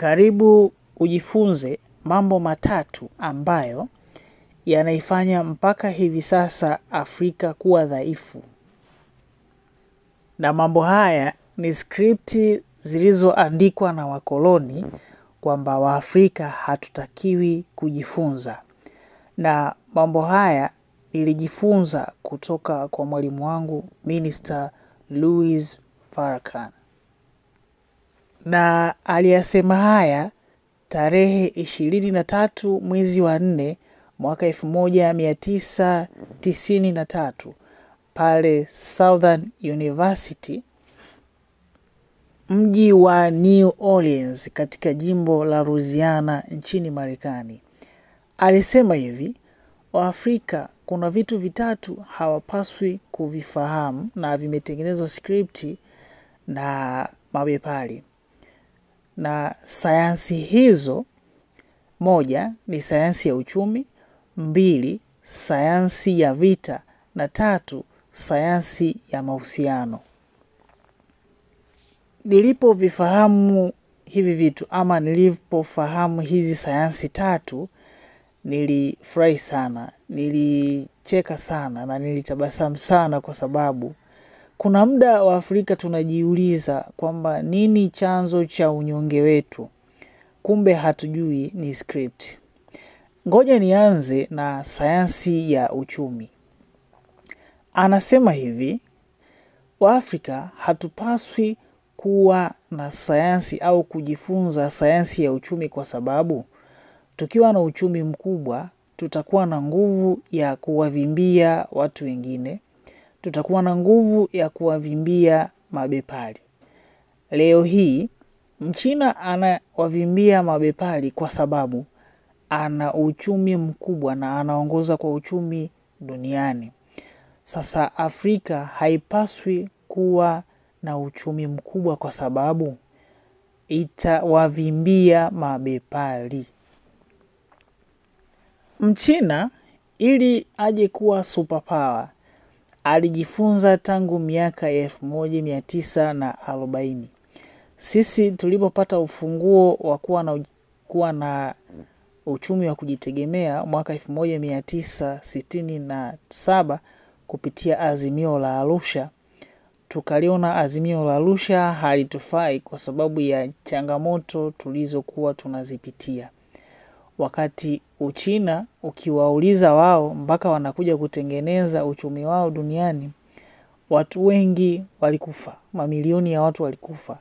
Karibu ujifunze mambo matatu ambayo yanaifanya mpaka hivi sasa Afrika kuwa dhaifu. Na mambo haya ni skripti zilizoandikwa na wakoloni kwamba Waafrika hatutakiwi kujifunza. Na mambo haya nilijifunza kutoka kwa mwalimu wangu Minister Louis Farrakhan. Na aliyasema haya tarehe 23 mwezi wa 4 mwaka 1993 pale Southern University, mji wa New Orleans katika jimbo la Louisiana nchini Marekani. Alisema hivi: Waafrika kuna vitu vitatu hawapaswi kuvifahamu na vimetengenezwa skripti na mabepari. Na sayansi hizo, moja ni sayansi ya uchumi, 2 sayansi ya vita, na 3 sayansi ya mahusiano. Nilipovifahamu hivi vitu ama nilipofahamu hizi sayansi 3, nilifurahi sana, nilicheka sana na nilitabasamu sana, kwa sababu kuna muda wa Afrika tunajiuliza kwamba nini chanzo cha unyonge wetu. Kumbe hatujui ni script. Ngoja nianze na sayansi ya uchumi. Anasema hivi: Waafrika hatupaswi kuwa na sayansi au kujifunza sayansi ya uchumi, kwa sababu tukiwa na uchumi mkubwa tutakuwa na nguvu ya kuwavimbia watu wengine. Tutakuwa na nguvu ya kuwavimbia mabepari. Leo hii Mchina anawavimbia mabepari kwa sababu ana uchumi mkubwa na anaongoza kwa uchumi duniani. Sasa Afrika haipaswi kuwa na uchumi mkubwa, kwa sababu itawavimbia mabepari. Mchina ili aje kuwa superpower alijifunza tangu miaka 1940. Sisi tulipopata ufunguo wa kuwa na uchumi wa kujitegemea mwaka 1967 kupitia Azimio la Arusha, tukaliona Azimio la Arusha halitufai kwa sababu ya changamoto tulizokuwa tunazipitia. Wakati Uchina ukiwauliza wao mpaka wanakuja kutengeneza uchumi wao duniani, watu wengi walikufa, mamilioni ya watu walikufa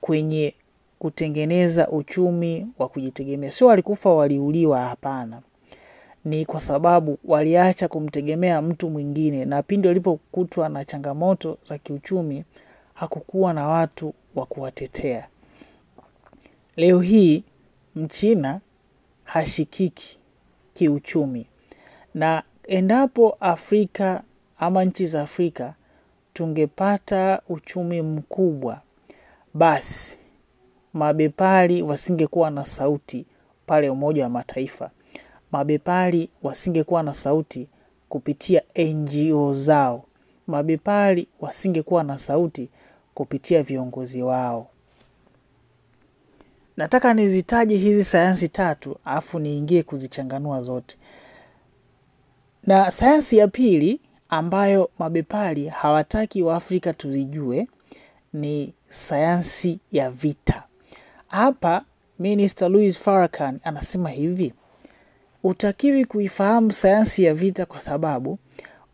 kwenye kutengeneza uchumi wa kujitegemea. Sio walikufa waliuliwa, hapana. Ni kwa sababu waliacha kumtegemea mtu mwingine, na pindi walipokutwa na changamoto za kiuchumi hakukuwa na watu wa kuwatetea. Leo hii Mchina hashikiki kiuchumi, na endapo Afrika ama nchi za Afrika tungepata uchumi mkubwa, basi mabepari wasingekuwa na sauti pale Umoja wa Mataifa. Mabepari wasingekuwa na sauti kupitia NGO zao. Mabepari wasingekuwa na sauti kupitia viongozi wao. Nataka nizitaje hizi sayansi 3 afu niingie kuzichanganua zote. Na sayansi ya pili ambayo mabepari hawataki Waafrika tuzijue ni sayansi ya vita. Hapa Minister Louis Farrakhan anasema hivi: utakiwi kuifahamu sayansi ya vita kwa sababu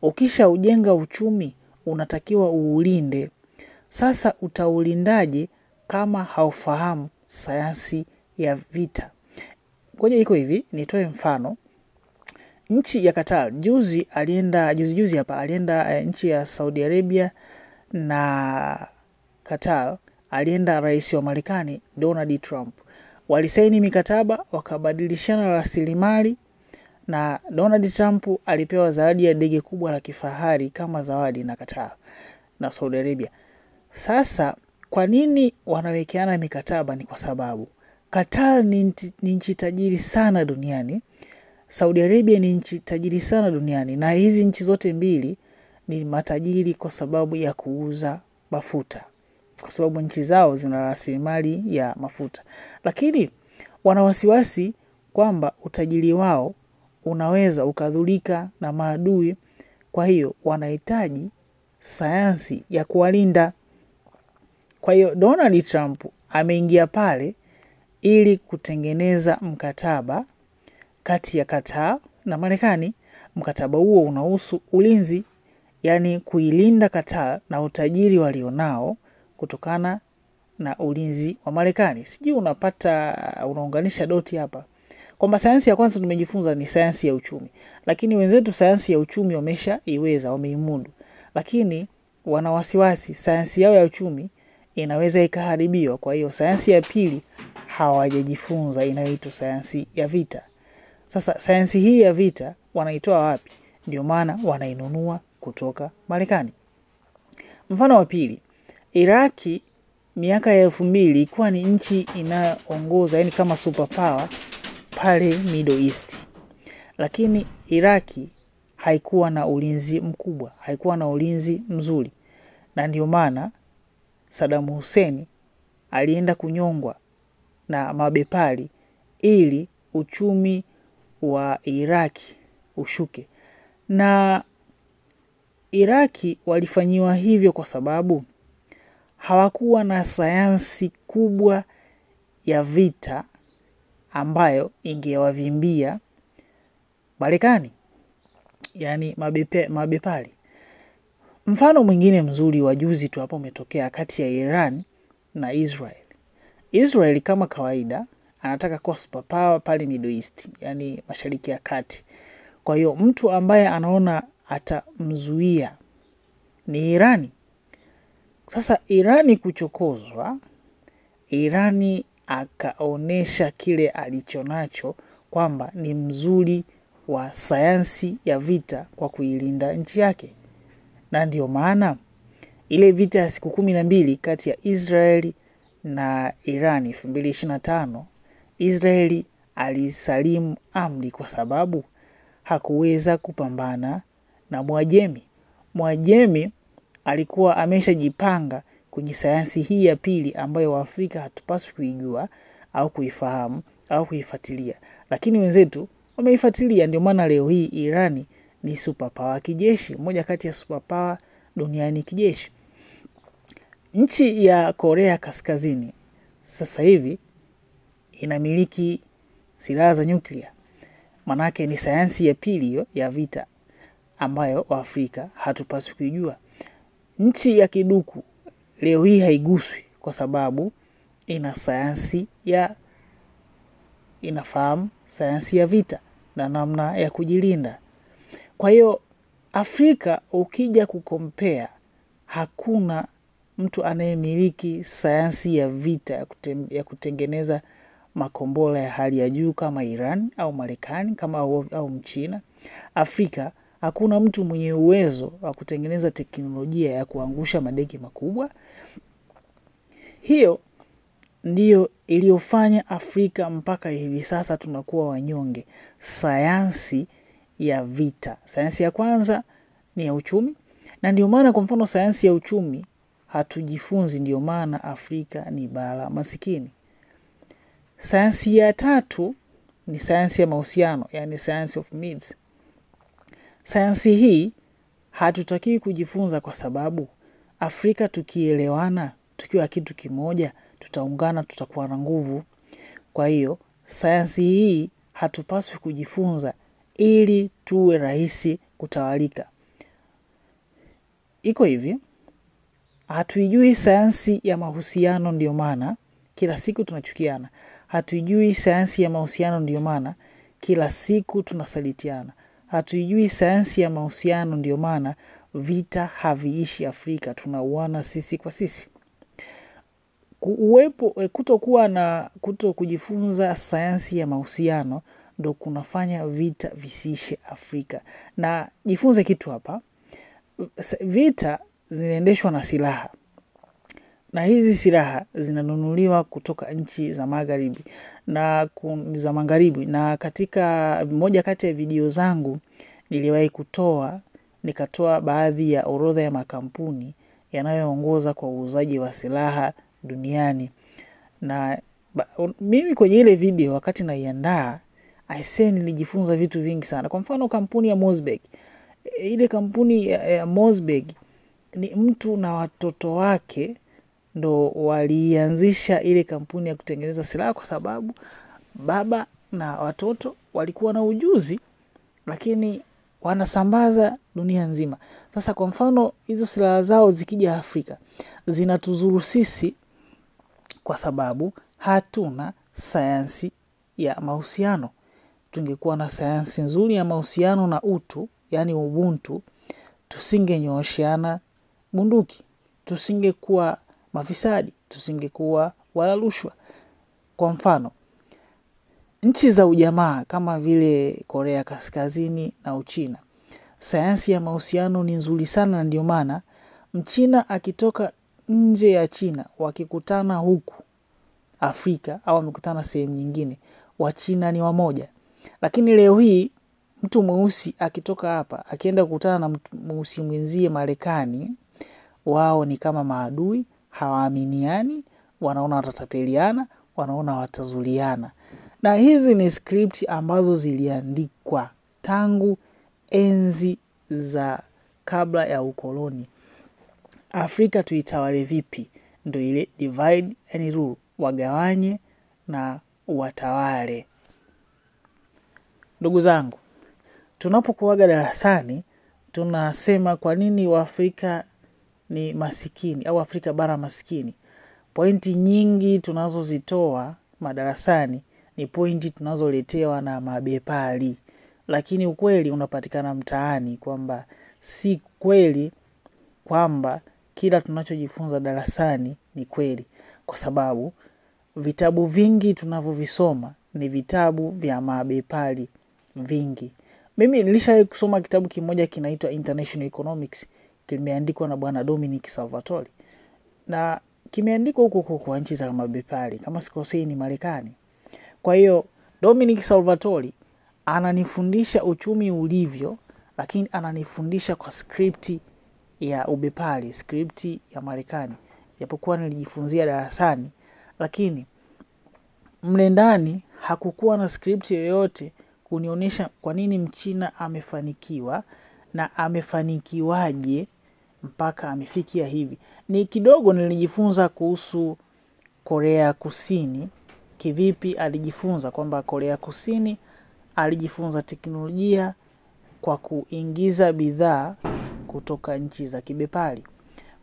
ukisha ujenga uchumi unatakiwa uulinde. Sasa utaulindaje kama haufahamu sayansi ya vita? Ngoja iko hivi, nitoe mfano. Nchi ya Qatar juzi hapa alienda nchi ya Saudi Arabia na Qatar, alienda rais wa Marekani Donald Trump. Walisaini mikataba, wakabadilishana rasilimali, na Donald Trump alipewa zawadi ya ndege kubwa la kifahari kama zawadi na Qatar na Saudi Arabia. Sasa kwa nini wanawekeana mikataba? Ni kwa sababu Qatar ni nchi tajiri sana duniani, Saudi Arabia ni nchi tajiri sana duniani, na hizi nchi zote mbili ni matajiri kwa sababu ya kuuza mafuta. kwa sababu nchi zao zina rasilimali ya mafuta. Lakini wana wasiwasi kwamba utajiri wao unaweza ukadhurika na maadui, kwa hiyo wanahitaji sayansi ya kuwalinda. Kwa hiyo Donald Trump ameingia pale ili kutengeneza mkataba kati ya Qatar na Marekani. Mkataba huo unahusu ulinzi, yani kuilinda Qatar na utajiri walionao kutokana na ulinzi wa Marekani. Sijui unaunganisha doti hapa. Kwamba sayansi ya kwanza tumejifunza ni sayansi ya uchumi. Lakini wenzetu sayansi ya uchumi wameshaiweza, wameimudu. Lakini wana wasiwasi sayansi yao ya uchumi inaweza ikaharibiwa. Kwa hiyo sayansi ya pili hawajajifunza, inayoitwa sayansi ya vita. Sasa sayansi hii ya vita wanaitoa wapi? Ndio maana wanainunua kutoka Marekani. Mfano wa pili, Iraki miaka ya 2000 ilikuwa ni nchi inayoongoza, yani kama superpower pale Middle East. Lakini Iraki haikuwa na ulinzi mkubwa, haikuwa na ulinzi mzuri. Na ndio maana Saddam Hussein alienda kunyongwa na mabepari ili uchumi wa Iraki ushuke. Na Iraki walifanyiwa hivyo kwa sababu hawakuwa na sayansi kubwa ya vita ambayo ingewavimbia Marekani, yani mabepari. Mfano mwingine mzuri wa juzi tu hapo umetokea kati ya Iran na Israel. Israel kama kawaida anataka kuwa superpower pale Middle East, yani Mashariki ya Kati. Kwa hiyo mtu ambaye anaona atamzuia ni Irani. Sasa Irani kuchokozwa, Irani akaonesha kile alichonacho kwamba ni mzuri wa sayansi ya vita kwa kuilinda nchi yake. Na ndio maana ile vita ya siku 12 kati ya Israeli na Irani 2025, Israeli alisalimu amri kwa sababu hakuweza kupambana na Mwajemi. Mwajemi alikuwa ameshajipanga kwenye sayansi hii ya pili ambayo Waafrika hatupaswi kuijua au kuifahamu au kuifuatilia. Lakini wenzetu wameifuatilia, ndio maana leo hii Irani ni superpower kijeshi, moja kati ya superpower duniani kijeshi. Nchi ya Korea Kaskazini sasa hivi inamiliki silaha za nyuklia. Manake ni sayansi ya pili ya vita ambayo Waafrika hatupaswi kujua. Nchi ya kiduku leo hii haiguswi kwa sababu ina sayansi inafahamu sayansi ya vita na namna ya kujilinda. Kwa hiyo Afrika ukija kukompea, hakuna mtu anayemiliki sayansi ya vita ya kutengeneza makombora ya hali ya juu kama Iran au Marekani kama au Mchina. Afrika hakuna mtu mwenye uwezo wa kutengeneza teknolojia ya kuangusha madege makubwa. Hiyo ndiyo iliyofanya Afrika mpaka hivi sasa tunakuwa wanyonge. Sayansi ya vita. Sayansi ya kwanza ni ya uchumi, na ndio maana kwa mfano sayansi ya uchumi hatujifunzi, ndio maana Afrika ni bara masikini. Sayansi ya tatu ni sayansi ya mahusiano, yani science of needs. Sayansi hii hatutakiwi kujifunza kwa sababu Afrika tukielewana, tukiwa kitu kimoja, tutaungana, tutakuwa na nguvu. Kwa hiyo sayansi hii hatupaswi kujifunza ili tuwe rahisi kutawalika. Iko hivi, hatuijui sayansi ya mahusiano, ndio maana kila siku tunachukiana. Hatuijui sayansi ya mahusiano, ndio maana kila siku tunasalitiana. Hatuijui sayansi ya mahusiano, ndio maana vita haviishi Afrika, tunauana sisi kwa sisi. Kuto kujifunza sayansi ya mahusiano ndo kunafanya vita visiishe Afrika. Na jifunze kitu hapa, vita zinaendeshwa na silaha. Na hizi silaha zinanunuliwa kutoka nchi za magharibi na katika moja kati ya video zangu niliwahi nikatoa baadhi ya orodha ya makampuni yanayoongoza kwa uuzaji wa silaha duniani. Na mimi kwenye ile video wakati naiandaa, nilijifunza vitu vingi sana. Kwa mfano kampuni ya Mosberg. Ile kampuni ya Mosberg ni mtu na watoto wake ndo walianzisha ile kampuni ya kutengeneza silaha, kwa sababu baba na watoto walikuwa na ujuzi, lakini wanasambaza dunia nzima. Sasa kwa mfano hizo silaha zao zikija Afrika zinatuzuru sisi, kwa sababu hatuna sayansi ya mahusiano. Tungekuwa na sayansi nzuri ya mahusiano na utu, yani ubuntu, tusingenyosheana bunduki, tusingekuwa mafisadi, tusingekuwa wala rushwa. Kwa mfano nchi za ujamaa kama vile Korea Kaskazini na Uchina, sayansi ya mahusiano ni nzuri sana, na ndio maana Mchina akitoka nje ya China wakikutana huku Afrika au wamekutana sehemu nyingine, Wachina ni wamoja. Lakini leo hii mtu mweusi akitoka hapa akienda kukutana na mtu mweusi mwenzie Marekani, wao ni kama maadui, hawaaminiani, wanaona watatapeliana, wanaona watazuliana. Na hizi ni script ambazo ziliandikwa tangu enzi za kabla ya ukoloni. Afrika tuitawale vipi? Ndio ile divide and rule, wagawanye na watawale. Ndugu zangu, tunapokuwaga darasani tunasema kwa nini Waafrika ni masikini au Afrika bara masikini. Pointi nyingi tunazozitoa madarasani ni pointi tunazoletewa na mabepari, lakini ukweli unapatikana mtaani, kwamba si kweli kwamba kila tunachojifunza darasani ni kweli, kwa sababu vitabu vingi tunavyovisoma ni vitabu vya mabepari vingi. Mimi nilishawahi kusoma kitabu kimoja kinaitwa International Economics, kimeandikwa na bwana Dominic Salvatori, na kimeandikwa huko kwa nchi za mabepari, kama sikosei ni Marekani. Kwa hiyo Dominic Salvatori ananifundisha uchumi ulivyo, lakini ananifundisha kwa script ya ubepari, script ya Marekani. Japokuwa nilijifunzia darasani, lakini mle ndani hakukuwa na script yoyote kunionyesha kwa nini Mchina amefanikiwa na amefanikiwaje mpaka amefikia hivi. Ni kidogo nilijifunza kuhusu Korea Kusini. Kivipi alijifunza? Kwamba Korea Kusini alijifunza teknolojia kwa kuingiza bidhaa kutoka nchi za kibepari.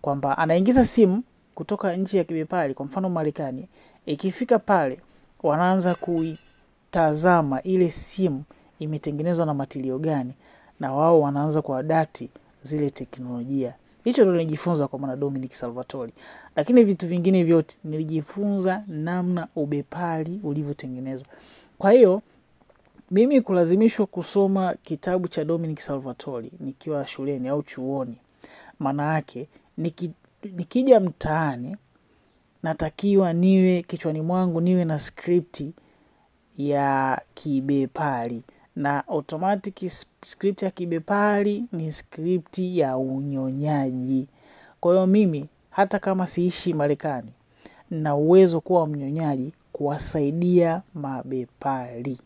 Kwamba anaingiza simu kutoka nchi ya kibepari, kwa mfano Marekani, ikifika pale wanaanza kuitazama ile simu imetengenezwa na material gani, na wao wanaanza kuadapti zile teknolojia. Hicho ndio nilijifunza kwa bwana Dominic Salvatori. Lakini vitu vingine vyote nilijifunza namna ubepari ulivyotengenezwa. Kwa hiyo mimi kulazimishwa kusoma kitabu cha Dominic Salvatori nikiwa shuleni au chuoni, maana yake nikija mtaani natakiwa niwe kichwani mwangu niwe na script ya kibepari, na automatic script ya kibepari ni script ya unyonyaji. Kwa hiyo mimi hata kama siishi Marekani, na uwezo kuwa mnyonyaji kuwasaidia mabepari.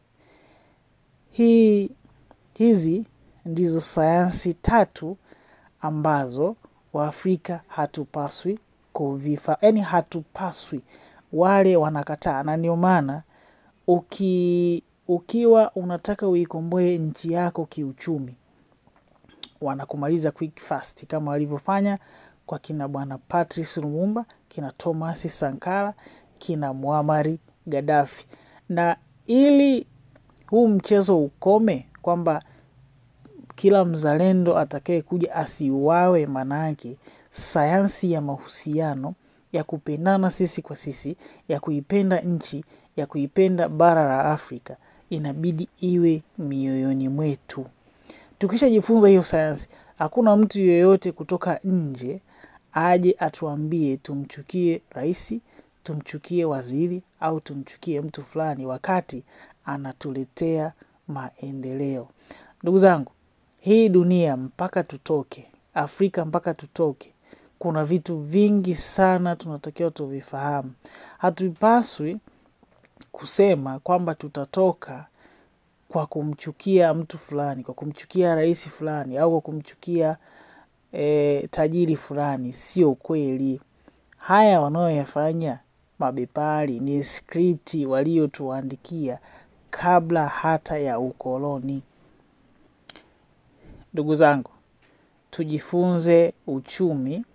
Hizi ndizo sayansi 3 ambazo Waafrika hatupaswi kuvifa. Yani hatupaswi, wale wanakataa. Na ndio maana ukiwa unataka uikomboe nchi yako kiuchumi, wanakumaliza quick fast, kama walivyofanya kwa kina bwana Patrice Lumumba, kina Thomas Sankara, kina Muammar Gaddafi. Na ili huu mchezo ukome, kwamba kila mzalendo atakaye kuja asiuawe, manake sayansi ya mahusiano, ya kupendana sisi kwa sisi, ya kuipenda nchi, ya kuipenda bara la Afrika, inabidi iwe mioyoni mwetu. Tukishajifunza hiyo sayansi, hakuna mtu yeyote kutoka nje aje atuambie tumchukie rais, tumchukie waziri au tumchukie mtu fulani wakati anatuletea maendeleo. Ndugu zangu, hii dunia mpaka tutoke, Afrika mpaka tutoke, kuna vitu vingi sana tunatakiwa tuvifahamu. Hatupaswi kusema kwamba tutatoka kwa kumchukia mtu fulani, kwa kumchukia rais fulani, au kwa kumchukia tajiri fulani. Sio kweli. Haya wanaoyafanya mabepari ni skripti waliotuandikia kabla hata ya ukoloni. Ndugu zangu, tujifunze uchumi,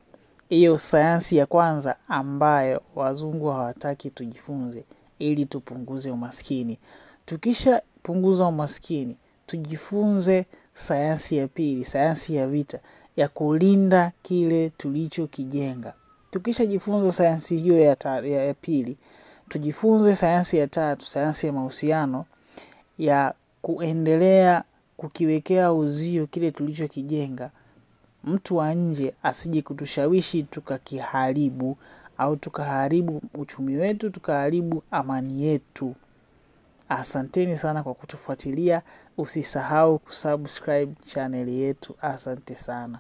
hiyo sayansi ya kwanza ambayo wazungu hawataki tujifunze, ili tupunguze umaskini. Tukisha punguza umaskini, tujifunze sayansi ya pili, sayansi ya vita, ya kulinda kile tulicho kijenga. Tukisha jifunza sayansi hiyo ya pili, tujifunze sayansi ya tatu, sayansi ya mahusiano, ya kuendelea kukiwekea uzio kile tulicho kijenga. Mtu wa nje asije kutushawishi tukakiharibu, au tukaharibu uchumi wetu, tukaharibu amani yetu. Asanteni sana kwa kutufuatilia. Usisahau kusubscribe channel yetu. Asante sana.